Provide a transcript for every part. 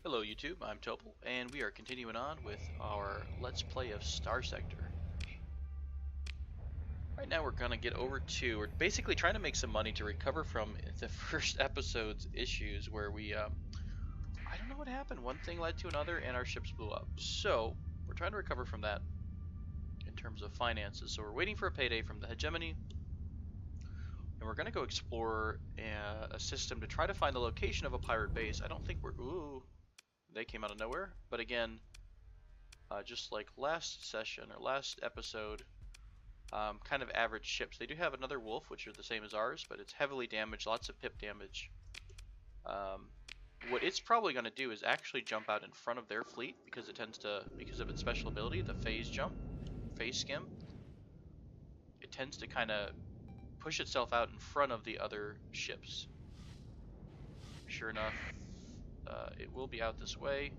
Hello YouTube, I'm Topol, and we are continuing on with our Let's Play of Starsector. Right now we're gonna get over to, we're basically trying to make some money to recover from the first episode's issues where I don't know what happened, one thing led to another and our ships blew up. So, we're trying to recover from that in terms of finances. So we're waiting for a payday from the hegemony, and we're gonna go explore a system to try to find the location of a pirate base. I don't think they came out of nowhere, but again, just like last session or last episode, kind of average ships. They do have another wolf, which are the same as ours, but it's heavily damaged, lots of pip damage. What it's probably going to do is actually jump out in front of their fleet because because of its special ability, the phase skim. It tends to kind of push itself out in front of the other ships. Sure enough, it will be out this way.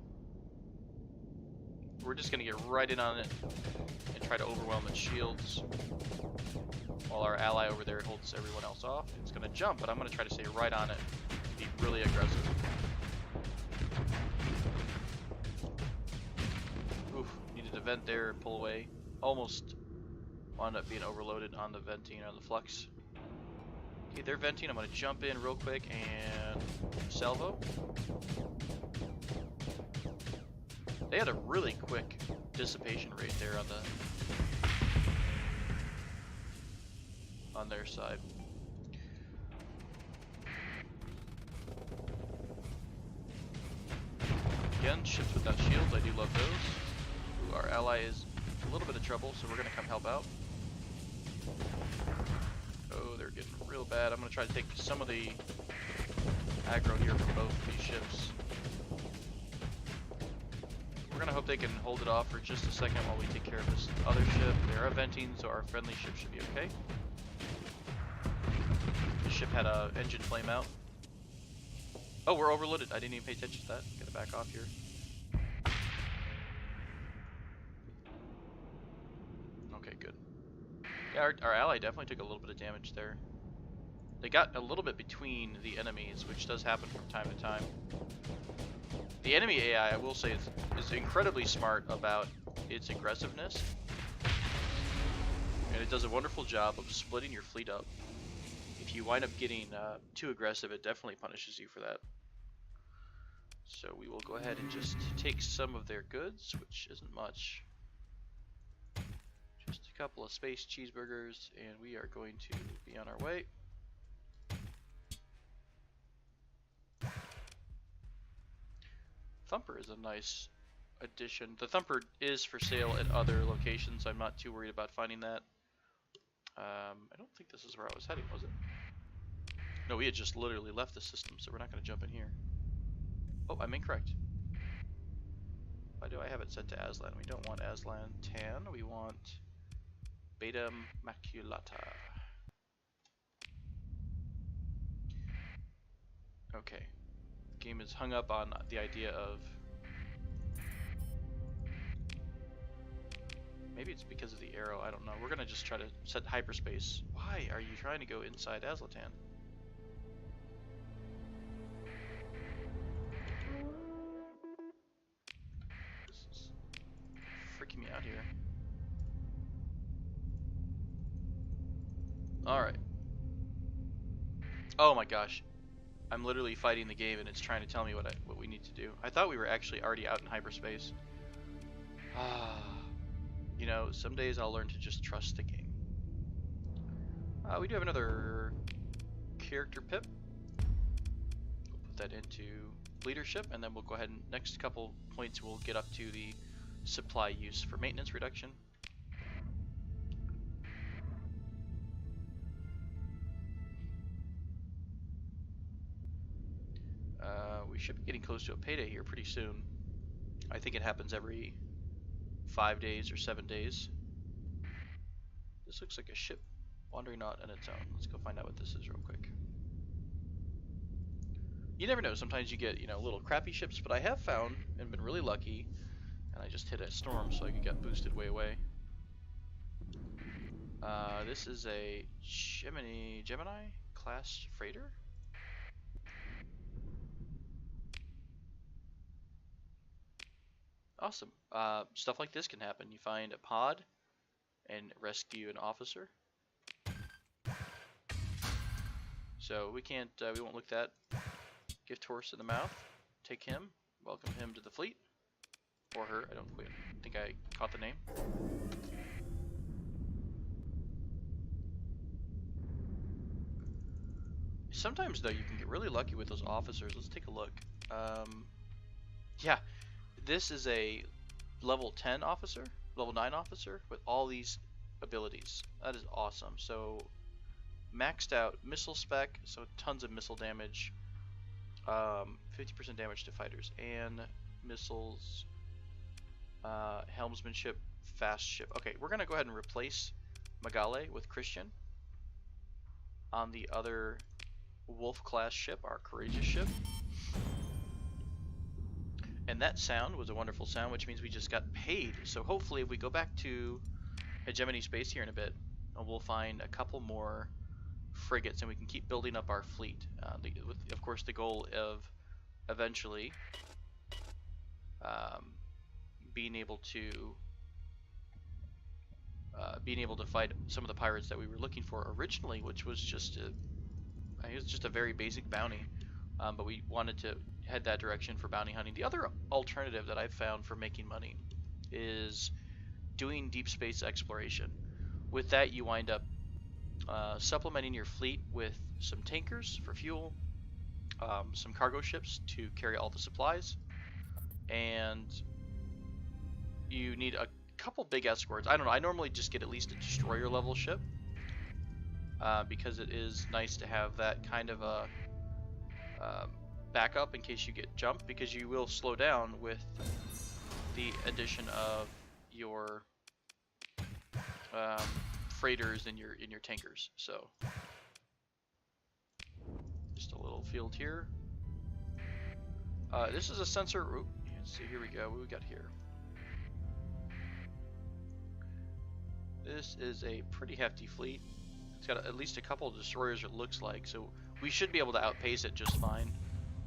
We're just going to get right in on it and try to overwhelm its shields, while our ally over there holds everyone else off. It's going to jump, but I'm going to try to stay right on it, be really aggressive. Oof, needed to vent there and pull away. Almost wound up being overloaded on the venting, on the flux. Okay, they're venting. I'm going to jump in real quick and salvo. They had a really quick dissipation rate there on their side. Again, ships without shields, I do love those. Ooh, our ally is in a little bit of trouble, so we're going to come help out. Oh, they're getting real bad. I'm going to try to take some of the aggro here from both of these ships. We're going to hope they can hold it off for just a second while we take care of this other ship. They are venting, so our friendly ship should be okay. The ship had a engine flame out. Oh, we're overloaded. I didn't even pay attention to that. Gotta back off here. Okay, good. Yeah, our ally definitely took a little bit of damage there. They got a little bit between the enemies, which does happen from time to time. The enemy AI, I will say, is incredibly smart about its aggressiveness. And it does a wonderful job of splitting your fleet up. If you wind up getting too aggressive, it definitely punishes you for that. So we will go ahead and just take some of their goods, which isn't much. Just a couple of space cheeseburgers, and we are going to be on our way. Thumper is a nice addition. The Thumper is for sale at other locations. I'm not too worried about finding that. I don't think this is where I was heading, was it? No, we had just literally left the system, so we're not going to jump in here. Oh, I'm incorrect. Why do I have it set to Aslan? We don't want Aslan Tan, we want Beta Maculata. Okay. The game is hung up on the idea of... Maybe it's because of the arrow, I don't know. We're gonna just try to set hyperspace. Why are you trying to go inside Aslatan? This is freaking me out here. Alright. Oh my gosh. I'm literally fighting the game and it's trying to tell me what we need to do. I thought we were actually already out in hyperspace. You know, some days I'll learn to just trust the game. We do have another character pip. We'll put that into leadership, and then we'll go ahead and next couple points we'll get up to the supply use for maintenance reduction. We should be getting close to a payday here pretty soon. I think it happens every 5 days or 7 days. This looks like a ship wandering out on its own. Let's go find out what this is real quick. You never know, sometimes you get, you know, little crappy ships, but I have found and been really lucky, and I just hit a storm so I got boosted way away. This is a Gemini class freighter. Awesome. Stuff like this can happen. You find a pod and rescue an officer. So we can't, we won't look that gift horse in the mouth. Take him, welcome him to the fleet. Or her, I don't quite think I caught the name. Sometimes though you can get really lucky with those officers. Let's take a look. Yeah, this is a level 10 officer, level 9 officer with all these abilities. That is awesome. So maxed out missile spec, so tons of missile damage, 50% damage to fighters and missiles, helmsmanship, fast ship. Okay, we're gonna go ahead and replace Magale with Christian on the other Wolf class ship, our courageous ship. And that sound was a wonderful sound, which means we just got paid. So hopefully if we go back to hegemony space here in a bit, we'll find a couple more frigates and we can keep building up our fleet. With, of course, the goal of eventually being able to fight some of the pirates that we were looking for originally, which was just a very basic bounty. But we wanted to head that direction for bounty hunting. The other alternative that I've found for making money is doing deep space exploration. With that, you wind up supplementing your fleet with some tankers for fuel, some cargo ships to carry all the supplies, and you need a couple big escorts. I don't know, I normally just get at least a destroyer level ship because it is nice to have that kind of a backup in case you get jumped, because you will slow down with the addition of your freighters in your tankers. So just a little field here. This is a sensor. Ooh, let's see, here we go. What we got here? This is a pretty hefty fleet. It's got at least a couple of destroyers, it looks like, so we should be able to outpace it just fine.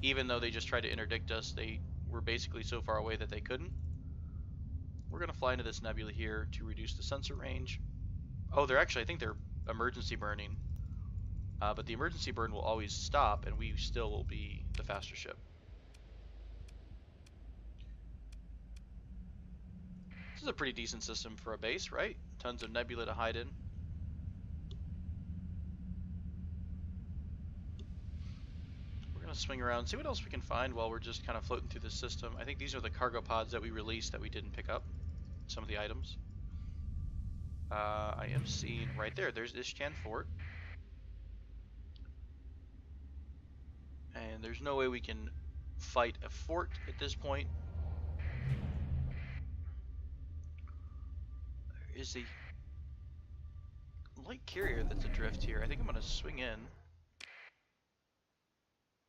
Even though they just tried to interdict us, they were basically so far away that they couldn't. We're going to fly into this nebula here to reduce the sensor range. Oh, I think they're emergency burning. But the emergency burn will always stop, and we still will be the faster ship. This is a pretty decent system for a base, right? Tons of nebula to hide in. We're going to swing around, see what else we can find while we're just kind of floating through the system. I think these are the cargo pods that we released that we didn't pick up. Some of the items. I am seeing right there, there's Ishkan Fort. And there's no way we can fight a fort at this point. There is a light carrier that's adrift here. I think I'm going to swing in.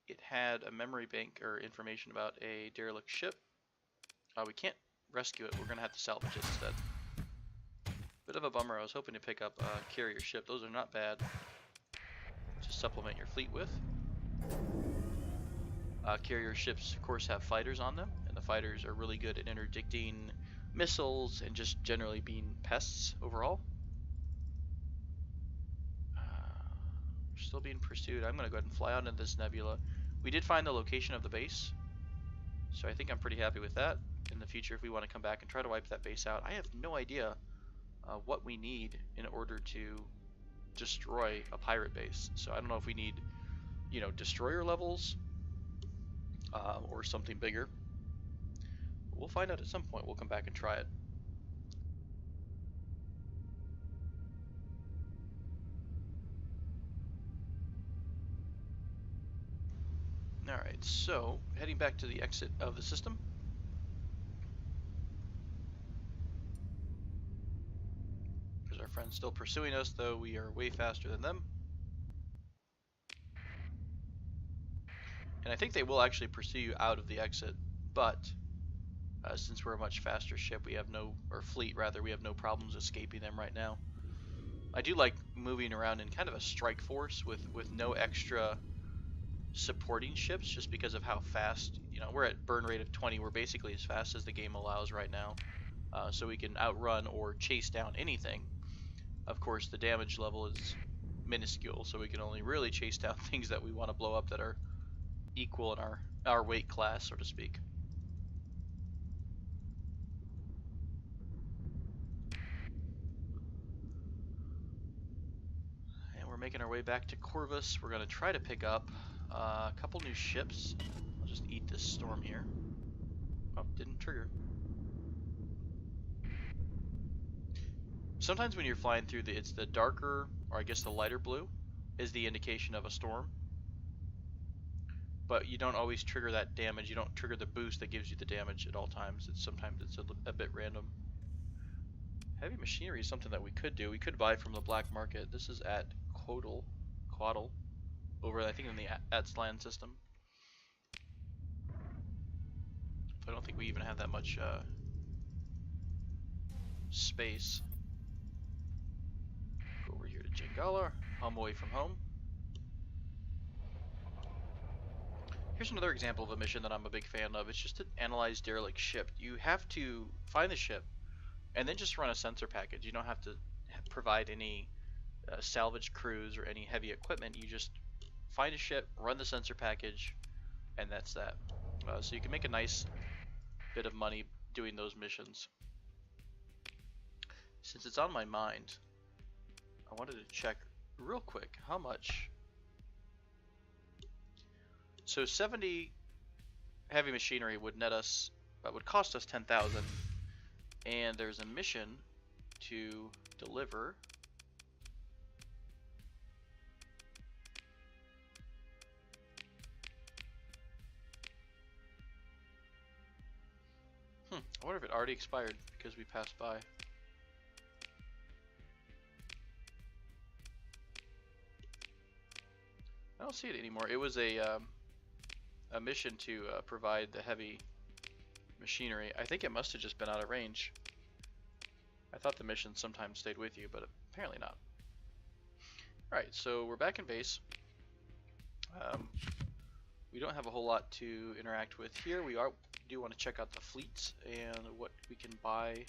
It had a memory bank or information about a derelict ship. We can't rescue it. We're going to have to salvage it instead. Bit of a bummer. I was hoping to pick up a carrier ship. Those are not bad to supplement your fleet with. Carrier ships, of course, have fighters on them, and the fighters are really good at interdicting missiles and just generally being pests overall. We're still being pursued. I'm going to go ahead and fly out into this nebula. We did find the location of the base, so I think I'm pretty happy with that. In the future, if we want to come back and try to wipe that base out, I have no idea what we need in order to destroy a pirate base. So I don't know if we need, you know, destroyer levels or something bigger. We'll find out at some point. We'll come back and try it. Alright, so heading back to the exit of the system. There's our friends still pursuing us, though we are way faster than them. And I think they will actually pursue you out of the exit, but since we're a much faster ship, we have no, or fleet rather, we have no problems escaping them right now. I do like moving around in kind of a strike force with no extra supporting ships, just because of how fast you know, we're at burn rate of 20. We're basically as fast as the game allows right now. So we can outrun or chase down anything. Of course, the damage level is minuscule, so we can only really chase down things that we want to blow up that are equal in our weight class, so to speak. And we're making our way back to Corvus. We're going to try to pick up a couple new ships. I'll just eat this storm here. Oh, didn't trigger. Sometimes when you're flying through it's the darker, or I guess the lighter blue, is the indication of a storm. But you don't always trigger that damage. You don't trigger the boost that gives you the damage at all times. Sometimes it's a bit random. Heavy machinery is something that we could do. We could buy from the black market. This is at Quodal, over I think in the Atslan system. I don't think we even have that much space. Go over here to Jingala, home away from home. Here's another example of a mission that I'm a big fan of. It's just to analyze derelict ship. You have to find the ship and then just run a sensor package. You don't have to provide any salvage crews or any heavy equipment. You just find a ship, run the sensor package, and that's that. So you can make a nice bit of money doing those missions. Since it's on my mind, I wanted to check real quick how much. So 70 heavy machinery would net us, would cost us 10,000, and there's a mission to deliver I wonder if it already expired because we passed by. I don't see it anymore. It was a mission to provide the heavy machinery. I think it must have just been out of range. I thought the mission sometimes stayed with you, but apparently not. Alright, so we're back in base. We don't have a whole lot to interact with here. We do want to check out the fleets and what we can buy.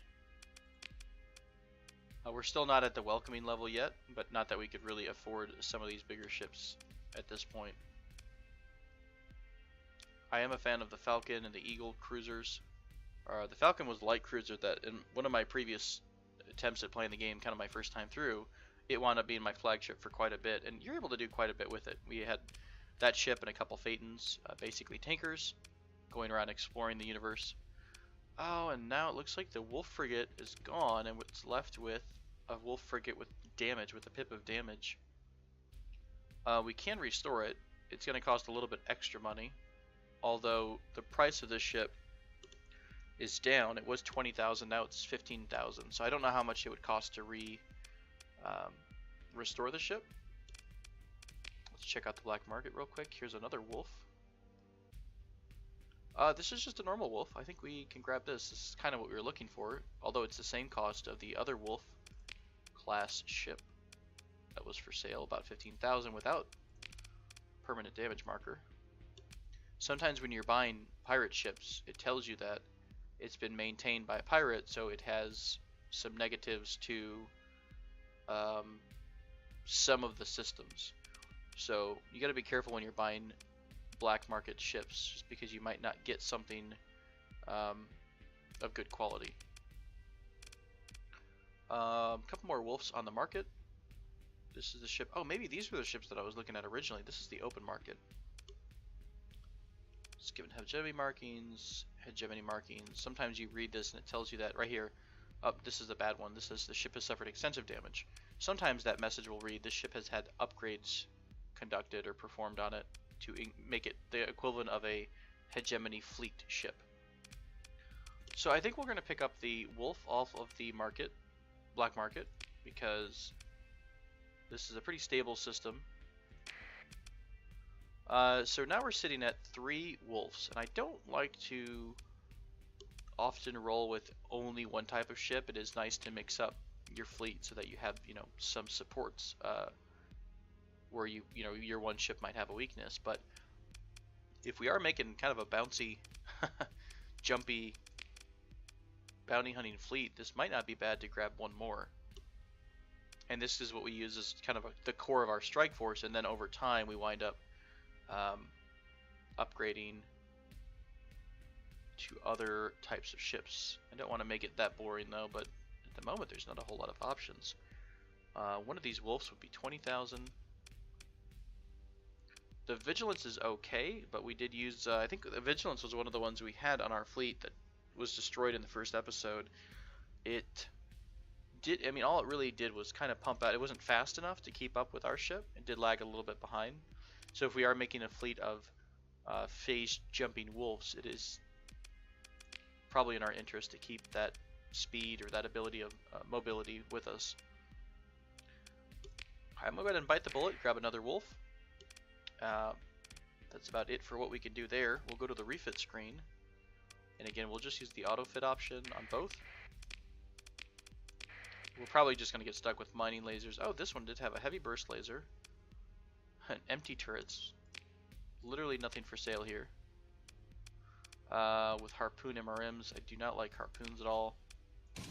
We're still not at the welcoming level yet, but not that we could really afford some of these bigger ships at this point. I am a fan of the Falcon and the Eagle cruisers. The Falcon was a light cruiser that in one of my previous attempts at playing the game, kind of my first time through, it wound up being my flagship for quite a bit, and you're able to do quite a bit with it. We had that ship and a couple Phaetons, basically tankers, going around exploring the universe. Oh, and now it looks like the Wolf frigate is gone, and what's left with a Wolf frigate with damage, with a pip of damage. We can restore it. It's going to cost a little bit extra money, although the price of this ship is down. It was 20,000, now it's 15,000. So I don't know how much it would cost to restore the ship. Let's check out the black market real quick. Here's another Wolf. This is just a normal Wolf. I think we can grab this. This is kind of what we were looking for, although it's the same cost of the other Wolf class ship that was for sale, about 15,000 without permanent damage marker. Sometimes when you're buying pirate ships, it tells you that it's been maintained by a pirate, so it has some negatives to some of the systems. So you got to be careful when you're buying black market ships, just because you might not get something of good quality. A couple more Wolves on the market. This is the ship. Oh, maybe these were the ships that I was looking at originally. This is the open market. It's given hegemony markings, hegemony markings. Sometimes you read this and it tells you that right here. Oh, this is the bad one. This says the ship has suffered extensive damage. Sometimes that message will read this ship has had upgrades conducted or performed on it to make it the equivalent of a hegemony fleet ship. So I think we're going to pick up the Wolf off of the market, black market, because this is a pretty stable system. So now we're sitting at 3 Wolves, and I don't like to often roll with only one type of ship. It is nice to mix up your fleet so that you have, you know, some supports where you know, your one ship might have a weakness. But if we are making kind of a bouncy, jumpy bounty hunting fleet, this might not be bad to grab one more. And this is what we use as kind of the core of our strike force, and then over time we wind up upgrading to other types of ships. I don't want to make it that boring though, but at the moment there's not a whole lot of options. One of these wolves would be 20,000. The vigilance is okay, but we did use, I think the vigilance was one of the ones we had on our fleet that was destroyed in the first episode. It did, I mean, all it really did was kind of pump out. It wasn't fast enough to keep up with our ship. It did lag a little bit behind. So if we are making a fleet of phase jumping wolves, it is probably in our interest to keep that speed or that ability of mobility with us. I'm gonna go ahead and bite the bullet, grab another wolf. That's about it for what we can do there. We'll go to the refit screen, and again we'll just use the auto fit option on both. We're probably just going to get stuck with mining lasers. Oh, this one did have a heavy burst laser. And empty turrets. Literally nothing for sale here. With harpoon MRMs, I do not like harpoons at all. Let's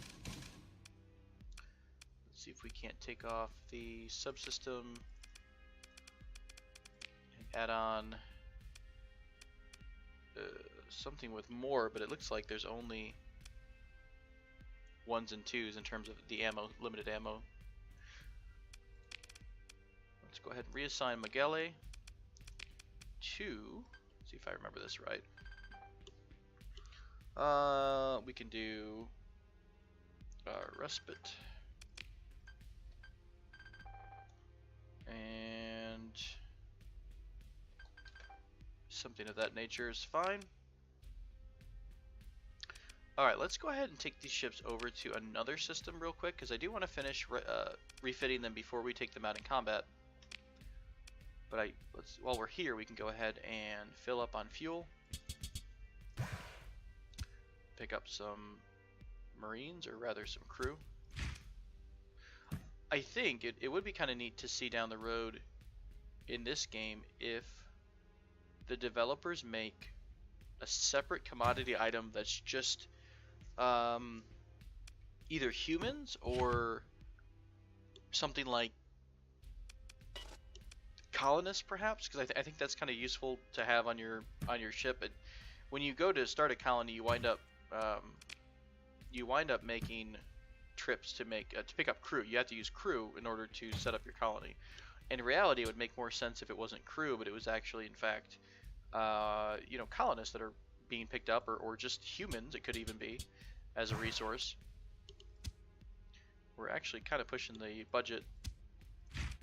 see if we can't take off the subsystem and add on something with more, but it looks like there's only 1s and 2s in terms of the ammo, limited ammo. Let's go ahead and reassign Magelle to, see if I remember this right. We can do respite and something of that nature is fine. Alright, let's go ahead and take these ships over to another system real quick, because I do want to finish refitting them before we take them out in combat. But while we're here, we can go ahead and fill up on fuel. Pick up some Marines, or rather some crew. I think it would be kind of neat to see down the road in this game if the developers make a separate commodity item that's just either humans or something like colonists, perhaps, because I think that's kind of useful to have on your ship. When you go to start a colony, you wind up making trips to pick up crew. You have to use crew in order to set up your colony. In reality, it would make more sense if it wasn't crew, but it was actually, in fact, colonists that are being picked up, or just humans. It could even be as a resource. We're actually kind of pushing the budget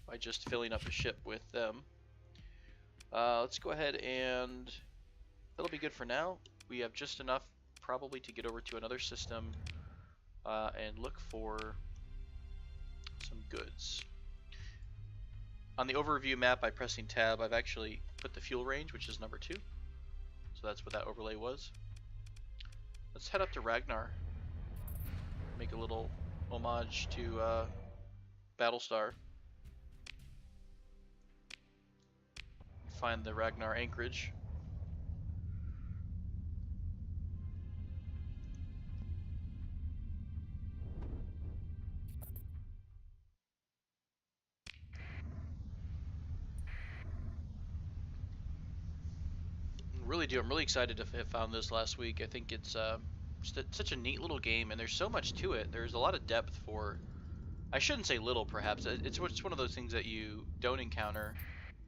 by just filling up a ship with them. Let's go ahead and that'll be good for now. We have just enough probably to get over to another system and look for some goods. On the overview map, by pressing tab, I've actually put the fuel range, which is number 2. So that's what that overlay was. Let's head up to Ragnar. Make a little homage to Battlestar. Find the Ragnar anchorage. I'm really excited to have found this last week. I think it's such a neat little game, and there's so much to it. There's a lot of depth for, I shouldn't say little perhaps, it's one of those things that you don't encounter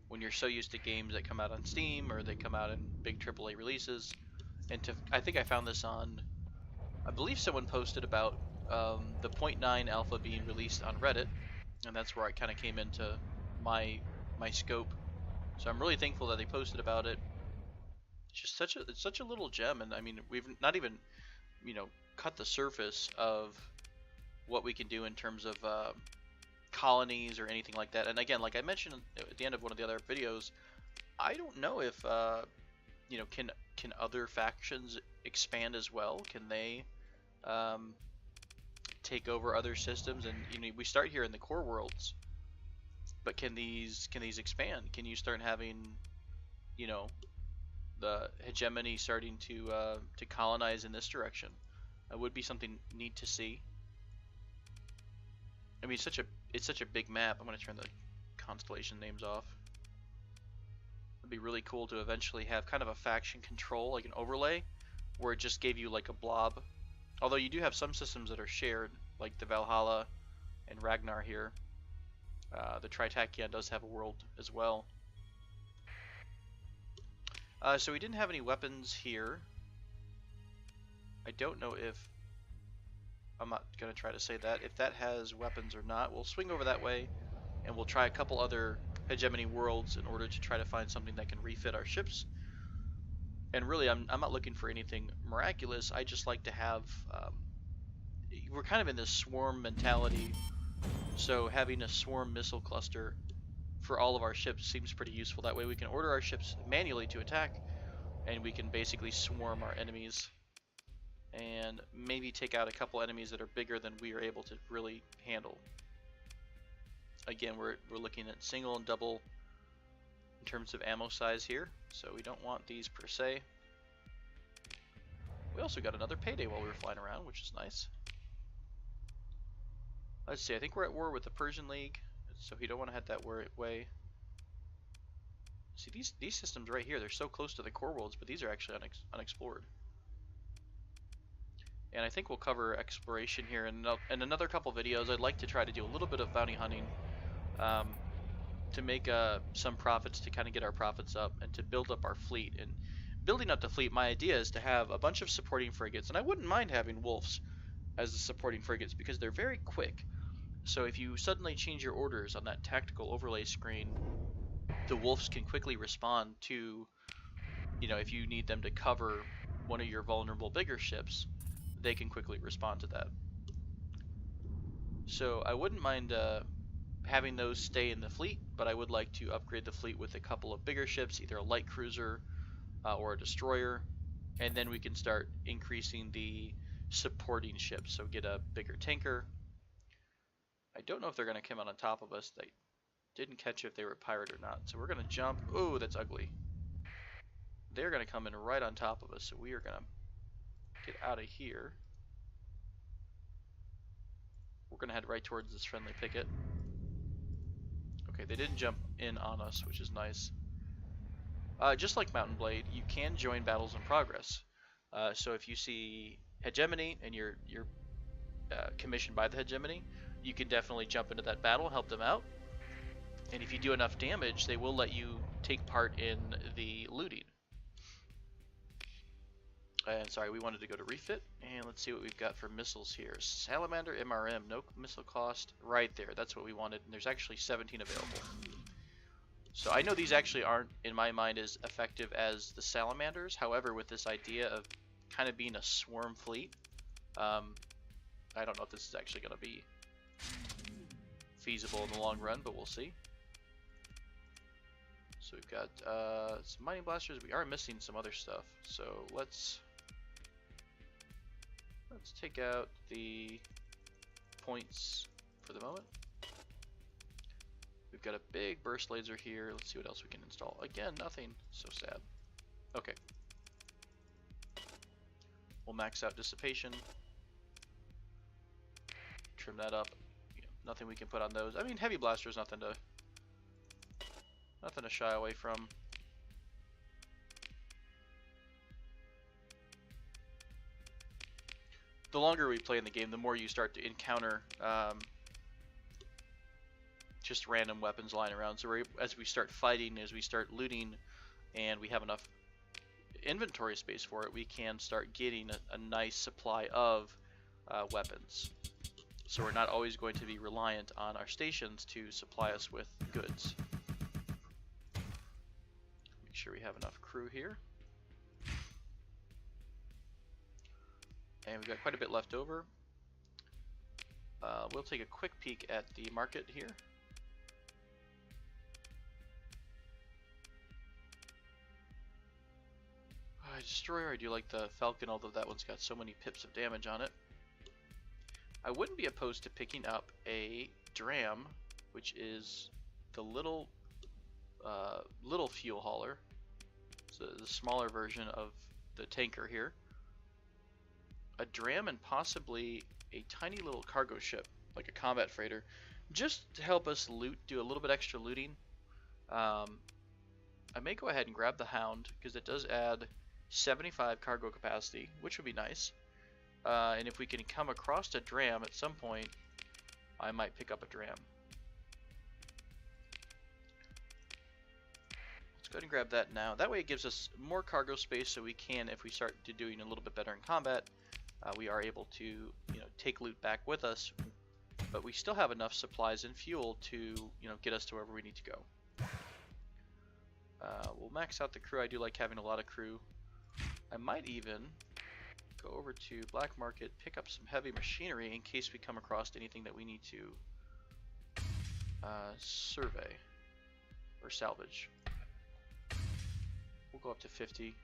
when you're so used to games that come out on Steam or they come out in big AAA releases. And I think I found this on, I believe someone posted about the 0.9 alpha being released on Reddit, and that's where I kind of came into my scope. So I'm really thankful that they posted about it. It's just such a little gem, and I mean, we've not even cut the surface of what we can do in terms of colonies or anything like that. And again, like I mentioned at the end of one of the other videos, I don't know if can other factions expand as well? Can they take over other systems? And we start here in the core worlds, but can these expand? Can you start having the hegemony starting to colonize in this direction. It would be something neat to see. I mean, it's such a big map. I'm gonna turn the constellation names off. It'd be really cool to eventually have kind of a faction control, like an overlay, where it just gave you like a blob. Although you do have some systems that are shared, like the Valhalla and Ragnar here. The Tritachia does have a world as well. So we didn't have any weapons here. I don't know if... I'm not going to try to say that. If that has weapons or not, we'll swing over that way, and we'll try a couple other hegemony worlds in order to try to find something that can refit our ships. And really, I'm not looking for anything miraculous. I just like to have... we're kind of in this swarm mentality, so having a swarm missile cluster for all of our ships seems pretty useful. That way we can order our ships manually to attack, and we can basically swarm our enemies and maybe take out a couple enemies that are bigger than we are able to really handle. Again, we're looking at single and double in terms of ammo size here, so we don't want these per se. We also got another payday while we were flying around, which is nice. Let's see, I think we're at war with the Persian League, so we don't want to head that way. See, these systems right here, they're so close to the core worlds, but these are actually unexplored. And I think we'll cover exploration here in another couple videos. I'd like to try to do a little bit of bounty hunting to make some profits, to kind of get our profits up and to build up our fleet. And building up the fleet, my idea is to have a bunch of supporting frigates, and I wouldn't mind having wolves as the supporting frigates because they're very quick. So if you suddenly change your orders on that tactical overlay screen, the wolves can quickly respond to, if you need them to cover one of your vulnerable bigger ships, they can quickly respond to that. So I wouldn't mind having those stay in the fleet, but I would like to upgrade the fleet with a couple of bigger ships, either a light cruiser or a destroyer, and then we can start increasing the supporting ships. So get a bigger tanker. I don't know if they're going to come out on top of us. They didn't catch if they were a pirate or not. So we're going to jump. Oh, that's ugly. They're going to come in right on top of us, so we are going to get out of here. We're going to head right towards this friendly picket. Okay, they didn't jump in on us, which is nice. Just like Mountain Blade, you can join battles in progress. So if you see hegemony and you're commissioned by the hegemony, you can definitely jump into that battle, help them out. And if you do enough damage, they will let you take part in the looting. And sorry, we wanted to go to refit, and let's see what we've got for missiles here. Salamander MRM, no missile cost, right there. That's what we wanted, and there's actually 17 available. So I know these actually aren't, in my mind, as effective as the Salamanders. However, with this idea of kind of being a swarm fleet, I don't know if this is actually going to be feasible in the long run, but we'll see. So we've got some mining blasters. We are missing some other stuff, so let's take out the points for the moment. We've got a big burst laser here. Let's see what else we can install. Again, nothing. So sad. Okay. We'll max out dissipation. Trim that up. Nothing we can put on those. I mean, heavy blaster is nothing to shy away from. The longer we play in the game, the more you start to encounter just random weapons lying around. So as we start fighting, as we start looting, and we have enough inventory space for it, we can start getting a nice supply of weapons. So we're not always going to be reliant on our stations to supply us with goods. Make sure we have enough crew here. And we've got quite a bit left over. We'll take a quick peek at the market here. Destroyer, I do like the Falcon, although that one's got so many pips of damage on it. I wouldn't be opposed to picking up a Dram, which is the little fuel hauler. So the smaller version of the tanker here. A dram and possibly a tiny little cargo ship, like a combat freighter, just to help us loot, do a little bit extra looting. I may go ahead and grab the Hound because it does add 75 cargo capacity, which would be nice. And if we can come across a dram at some point, I might pick up a dram. Let's go ahead and grab that now. That way it gives us more cargo space, so we can, if we start to doing a little bit better in combat, we are able to, take loot back with us. But we still have enough supplies and fuel to, get us to wherever we need to go. We'll max out the crew. I do like having a lot of crew. I might even go over to Black Market, pick up some heavy machinery in case we come across anything that we need to survey or salvage. We'll go up to 50.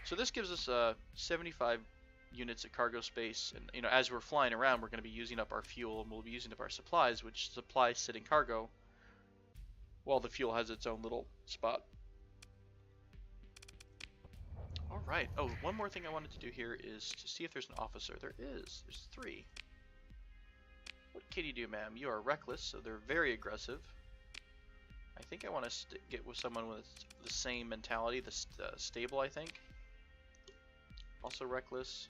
So this gives us 75 units of cargo space, and as we're flying around, we're going to be using up our fuel, and we'll be using up our supplies, which supplies sit in cargo, while the fuel has its own little spot. Alright, oh, one more thing I wanted to do here is to see if there's an officer. There is. There's 3. What can you do, ma'am? You are reckless, so they're very aggressive. I think I want to get with someone with the same mentality, the stable, I think. Also reckless.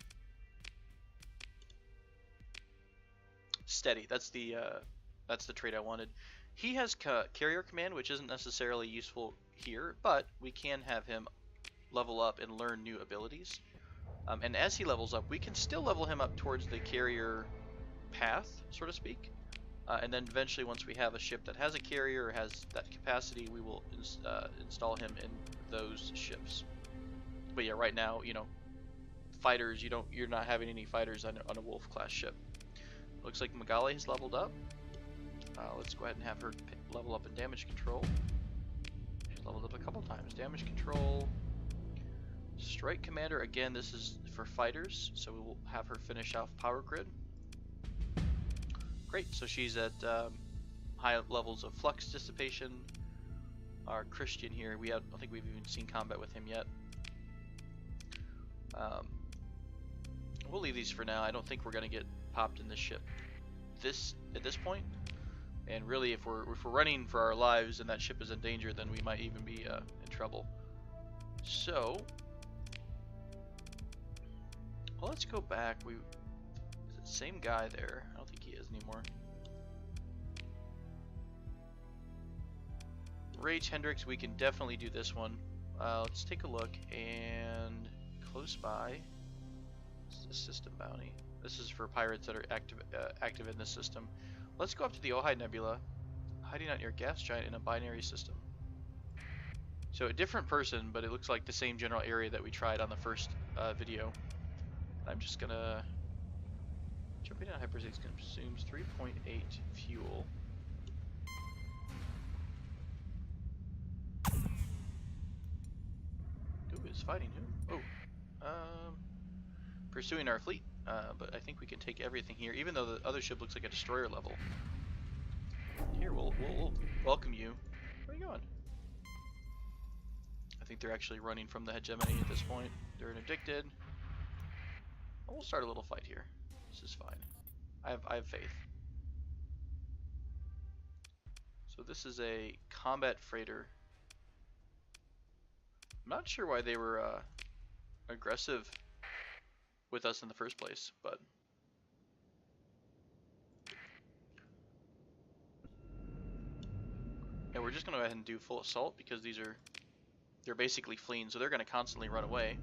Steady, that's the trait I wanted. He has carrier command, which isn't necessarily useful here, but we can have him level up and learn new abilities. And as he levels up, we can still level him up towards the carrier path, so to speak. And then eventually, once we have a ship that has a carrier or has that capacity, we will install him in those ships. But yeah, right now, fighters, you're not having any fighters on a Wolf class ship. Looks like Magali has leveled up. Let's go ahead and have her level up in damage control. She's leveled up a couple times. Damage control. Strike commander, again, this is for fighters, so we will have her finish off power grid. Great, so she's at high levels of flux dissipation. Our Christian here, I don't think we've even seen combat with him yet. We'll leave these for now. I don't think we're going to get popped in this ship at this point. And really, if we're running for our lives and that ship is in danger, then we might even be in trouble. So, well, let's go back. Is it the same guy there? I don't think he is anymore. Rage Hendrix, we can definitely do this one. Let's take a look, and close by. This is a system bounty. This is for pirates that are active in this system. Let's go up to the Ojai Nebula, hiding out near gas giant in a binary system. So a different person, but it looks like the same general area that we tried on the first video. I'm just gonna jumping down hyperspace consumes 3.8 fuel. Who is fighting who? Oh, pursuing our fleet. But I think we can take everything here, even though the other ship looks like a destroyer level. Here, we'll welcome you. Where are you going? I think they're actually running from the hegemony at this point. They're interdicted. Well, we'll start a little fight here. This is fine. I have faith. So this is a combat freighter. I'm not sure why they were aggressive with us in the first place, but and we're just gonna go ahead and do full assault because they're basically fleeing, so they're gonna constantly run away.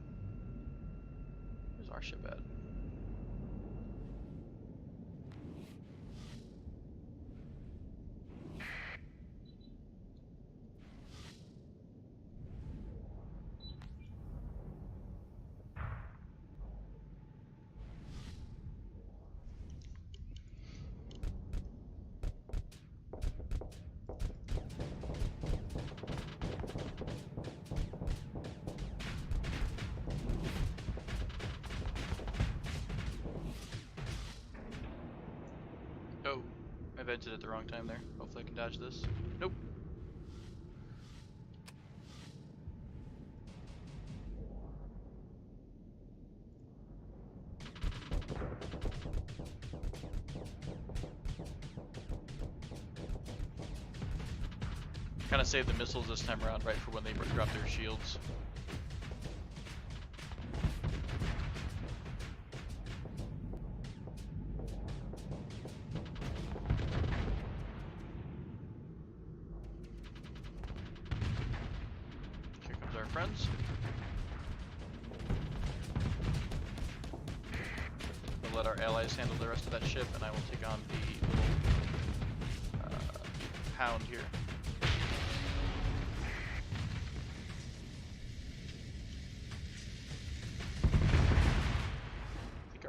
Where's our ship at? Oh, I vented at the wrong time there. Hopefully I can dodge this. Nope. Kind of saved the missiles this time around, right, for when they drop their shields. Here comes our friends. We'll let our allies handle the rest of that ship, and I will take on the little hound here.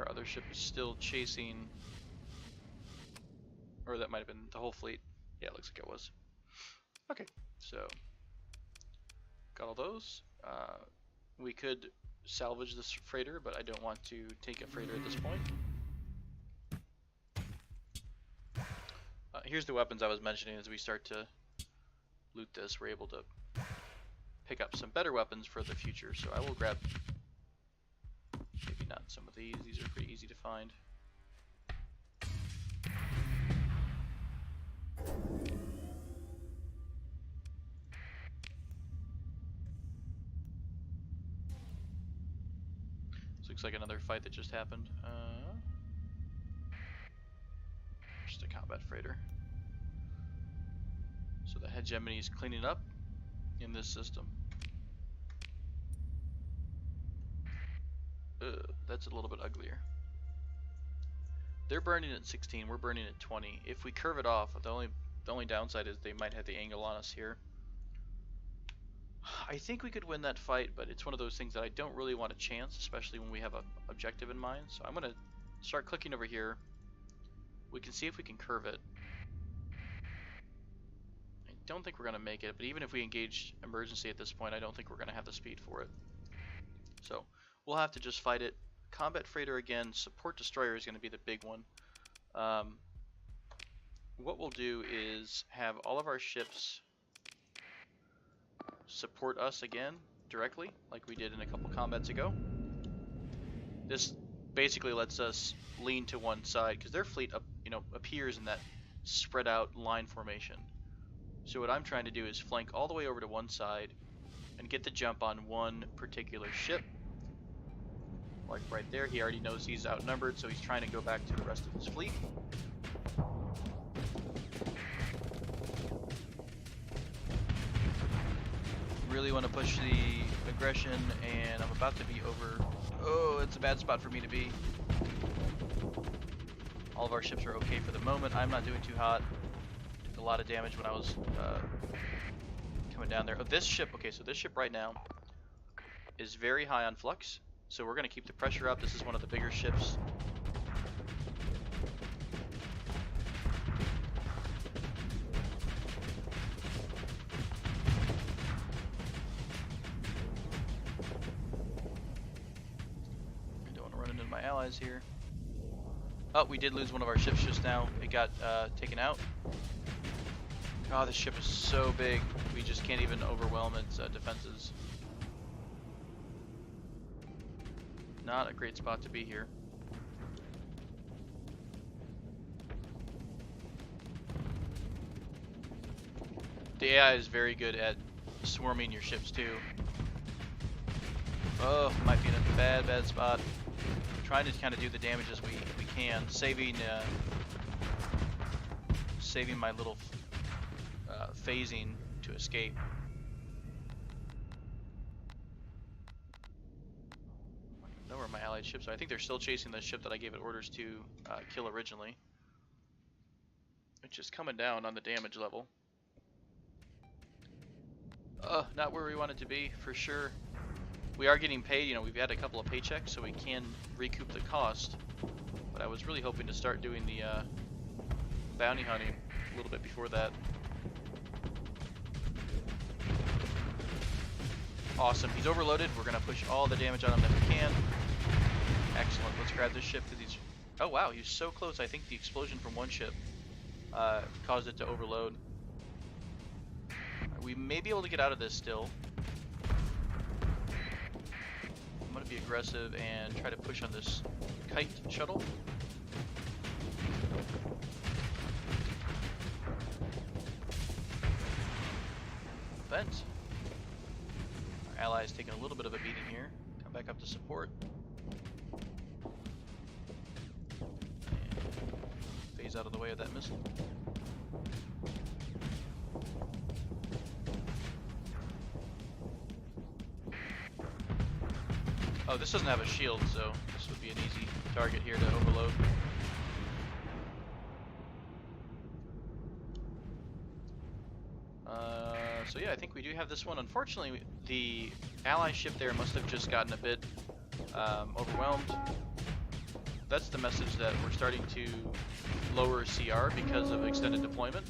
Other ship is still chasing, or that might have been the whole fleet. Yeah, it looks like it was. Okay, so got all those. We could salvage this freighter, but I don't want to take a freighter at this point. Here's the weapons I was mentioning. As we start to loot this, we're able to pick up some better weapons for the future. So I will grab maybe not some of these. These are pretty easy to find. This looks like another fight that just happened. Just a combat freighter. So the hegemony is cleaning up in this system. That's a little bit uglier. They're burning at 16, we're burning at 20. If we curve it off, the only downside is they might have the angle on us here. I think we could win that fight, but it's one of those things that I don't really want to chance, especially when we have an objective in mind. So I'm going to start clicking over here. We can see if we can curve it. I don't think we're going to make it, but even if we engage emergency at this point, I don't think we're going to have the speed for it. So we'll have to just fight it. Combat freighter again, support destroyer is going to be the big one. What we'll do is have all of our ships support us again directly, like we did in a couple combats ago. This basically lets us lean to one side because their fleet appears in that spread out line formation. So what I'm trying to do is flank all the way over to one side and get the jump on one particular ship. Like right there, he already knows he's outnumbered, so he's trying to go back to the rest of his fleet. Really want to push the aggression, and I'm about to be over. Oh, it's a bad spot for me to be. All of our ships are okay for the moment. I'm not doing too hot. Took a lot of damage when I was coming down there. Oh, this ship, okay, so this ship right now is very high on flux. So we're going to keep the pressure up. This is one of the bigger ships. I don't want to run into my allies here. Oh, we did lose one of our ships just now. It got taken out. Oh, this ship is so big. We just can't even overwhelm its defenses. Not a great spot to be here. The AI is very good at swarming your ships too. Oh, might be in a bad spot. Trying to kind of do the damage as we can, saving my little phasing to escape. I know where my allied ships are. I think they're still chasing the ship that I gave it orders to kill originally, which is coming down on the damage level. Not where we want it to be, for sure. We are getting paid, we've had a couple of paychecks, so we can recoup the cost. But I was really hoping to start doing the bounty hunting a little bit before that. Awesome, he's overloaded. We're gonna push all the damage on him that we can. Excellent, let's grab this ship because he's... Oh wow, he's so close. I think the explosion from one ship caused it to overload. We may be able to get out of this still. I'm going to be aggressive and try to push on this kite shuttle. bent. Our ally is taking a little bit of a beating here. Come back up to support. And phase out of the way of that missile. Oh, this doesn't have a shield, so this would be an easy target here to overload. So yeah, I think we do have this one. Unfortunately, the ally ship there must have just gotten a bit overwhelmed. That's the message that we're starting to lower CR because of extended deployment.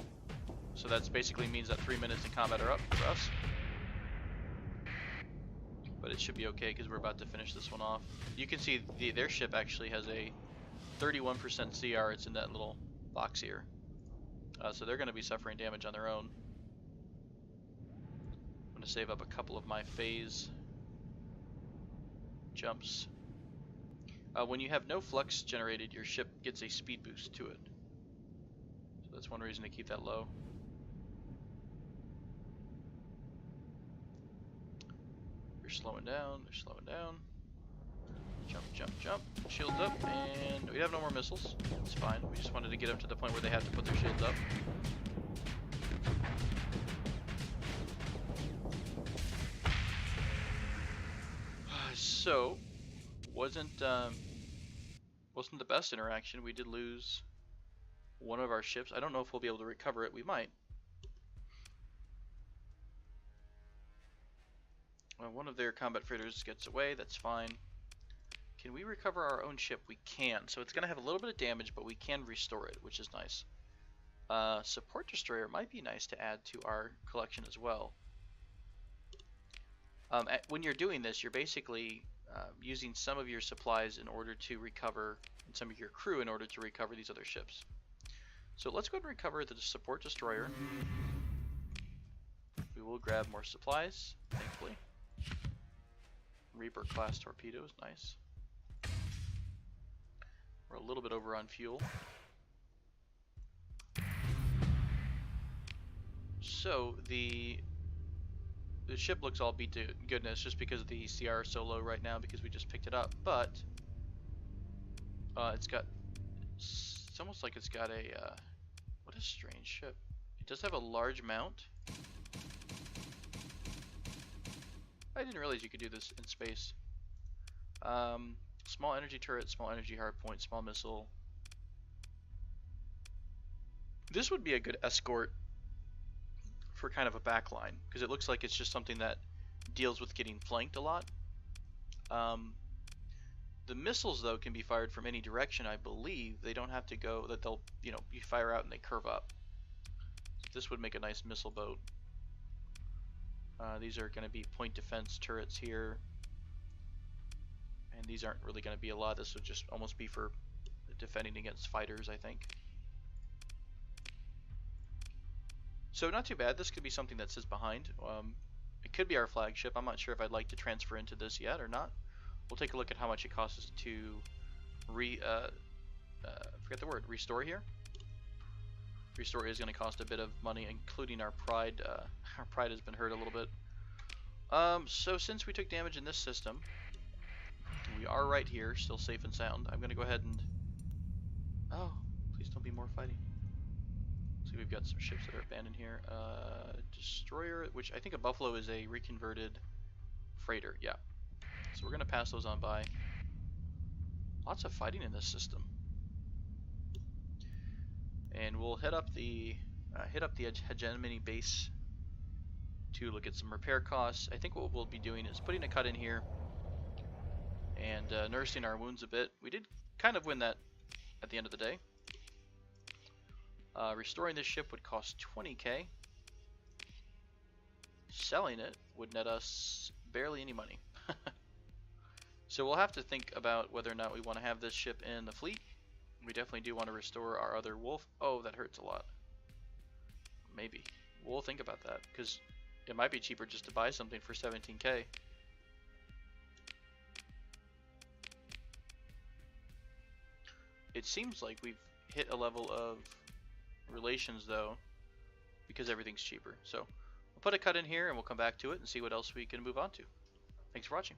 So that basically means that 3 minutes in combat are up for us. But it should be okay because we're about to finish this one off. You can see their ship actually has a 31% CR. It's in that little box here. So they're going to be suffering damage on their own. I'm going to save up a couple of my phase jumps. When you have no flux generated, your ship gets a speed boost to it. So that's one reason to keep that low. They're slowing down, they're slowing down. Jump, jump, jump. Shields up, and we have no more missiles. It's fine. We just wanted to get them to the point where they have to put their shields up. So, wasn't the best interaction. We did lose one of our ships. I don't know if we'll be able to recover it. We might. One of their combat freighters gets away. That's fine. Can we recover our own ship? We can. So it's going to have a little bit of damage, but we can restore it, which is nice. Support destroyer might be nice to add to our collection as well. When you're doing this, you're basically using some of your supplies in order to recover, and some of your crew in order to recover these other ships. So let's go ahead and recover the support destroyer. We will grab more supplies, thankfully. Reaper class torpedoes, nice. We're a little bit over on fuel. So the ship looks all beat to goodness just because the CR is so low right now because we just picked it up, but it's almost like it's got a what a strange ship. It does have a large mount. I didn't realize you could do this in space. Small energy turret, small energy hardpoint, small missile. This would be a good escort for kind of a backline, because it looks like it's just something that deals with getting flanked a lot. The missiles, though, can be fired from any direction, I believe. They don't have to go, that they'll, you fire out and they curve up. This would make a nice missile boat. These are going to be point defense turrets here. And these aren't really going to be a lot. This would just almost be for defending against fighters, I think. So not too bad. This could be something that sits behind. It could be our flagship. I'm not sure if I'd like to transfer into this yet or not. We'll take a look at how much it costs us to forget the word, restore here. Restore is going to cost a bit of money, including our pride. Our pride has been hurt a little bit. So since we took damage in this system, we are right here, still safe and sound. I'm going to go ahead and... Oh, please don't be more fighting. See, we've got some ships that are abandoned here. Destroyer, which I think a Buffalo is a reconverted freighter. Yeah. So we're going to pass those on by. Lots of fighting in this system. And we'll hit up the hegemony base to look at some repair costs. I think what we'll be doing is putting a cut in here and nursing our wounds a bit. We did kind of win that at the end of the day. Restoring this ship would cost 20k. Selling it would net us barely any money. So we'll have to think about whether or not we want to have this ship in the fleet. We definitely do want to restore our other wolf. Oh, that hurts a lot. Maybe. We'll think about that, because it might be cheaper just to buy something for 17k. It seems like we've hit a level of relations, though, because everything's cheaper. So I'll put a cut in here and we'll come back to it and see what else we can move on to. Thanks for watching.